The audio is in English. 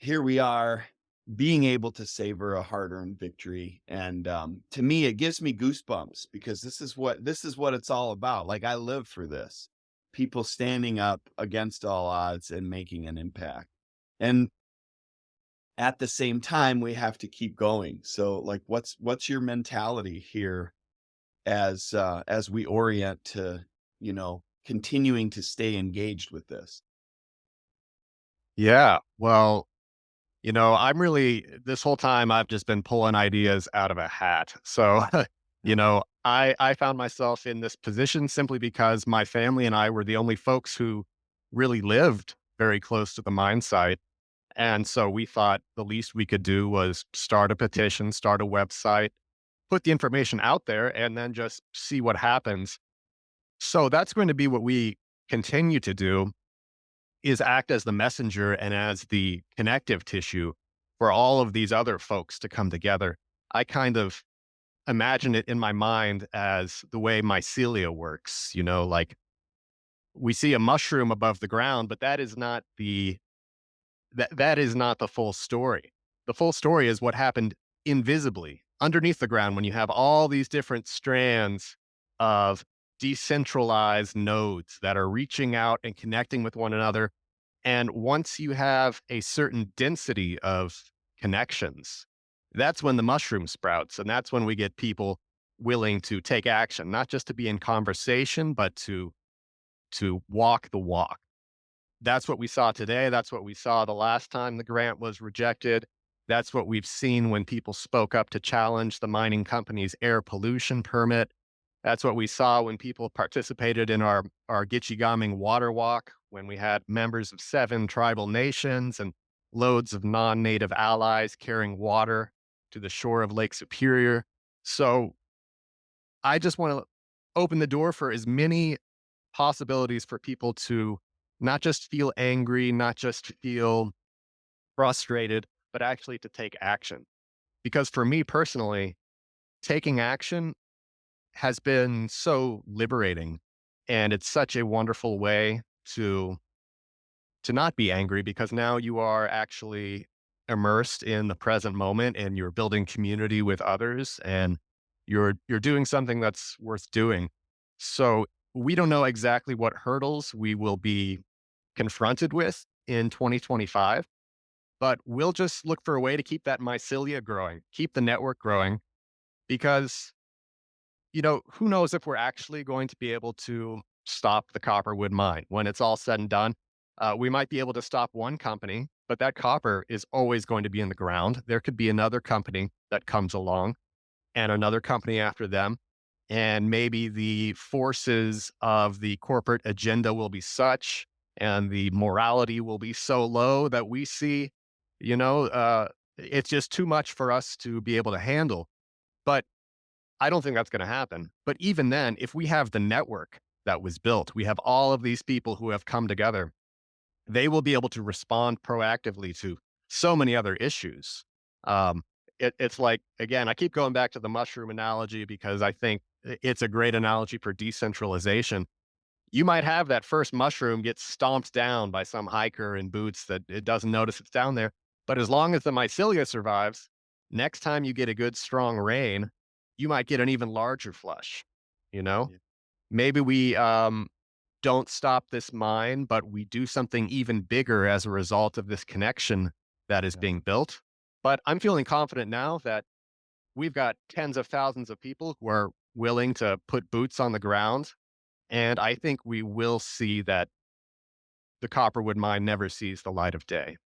here we are being able to savor a hard-earned victory. And to me, it gives me goosebumps because this is what it's all about. Like, I live for this. People standing up against all odds and making an impact. And at the same time, we have to keep going. So, like, what's your mentality here as we orient to, continuing to stay engaged with this? Yeah. Well, I'm really this whole time I've just been pulling ideas out of a hat. So, I found myself in this position simply because my family and I were the only folks who really lived very close to the mine site. And so we thought the least we could do was start a petition, start a website, put the information out there, and then just see what happens. So that's going to be what we continue to do is act as the messenger and as the connective tissue for all of these other folks to come together. I kind of imagine it in my mind as the way mycelia works, like we see a mushroom above the ground, but that is not the full story. The full story is what happened invisibly underneath the ground when you have all these different strands of decentralized nodes that are reaching out and connecting with one another. And once you have a certain density of connections, that's when the mushroom sprouts. And that's when we get people willing to take action, not just to be in conversation, but to walk the walk. That's what we saw today. That's what we saw the last time the grant was rejected. That's what we've seen when people spoke up to challenge the mining company's air pollution permit. That's what we saw when people participated in our Gitchigaming water walk, when we had members of 7 tribal nations and loads of non-native allies carrying water to the shore of Lake Superior. So I just want to open the door for as many possibilities for people to not just feel angry, not just feel frustrated, but actually to take action. Because for me personally, taking action has been so liberating, and it's such a wonderful way to not be angry because now you are actually immersed in the present moment and you're building community with others and you're doing something that's worth doing. So we don't know exactly what hurdles we will be confronted with in 2025, but we'll just look for a way to keep that mycelia growing, keep the network growing, because, who knows if we're actually going to be able to stop the Copperwood mine when it's all said and done. We might be able to stop one company, but that copper is always going to be in the ground. There could be another company that comes along and another company after them. And maybe the forces of the corporate agenda will be such and the morality will be so low that we see, you know, uh, it's just too much for us to be able to handle. But I don't think that's going to happen. But even then, if we have the network that was built, we have all of these people who have come together, they will be able to respond proactively to so many other issues. Um, it's like, again, I keep going back to the mushroom analogy because I think it's a great analogy for decentralization. You might have that first mushroom get stomped down by some hiker in boots that it doesn't notice it's down there. But as long as the mycelia survives, next time you get a good strong rain, you might get an even larger flush. You know, Yeah. maybe we don't stop this mine, but we do something even bigger as a result of this connection that is Yeah. being built. But I'm feeling confident now that we've got tens of thousands of people who are willing to put boots on the ground. And I think we will see that the Copperwood mine never sees the light of day.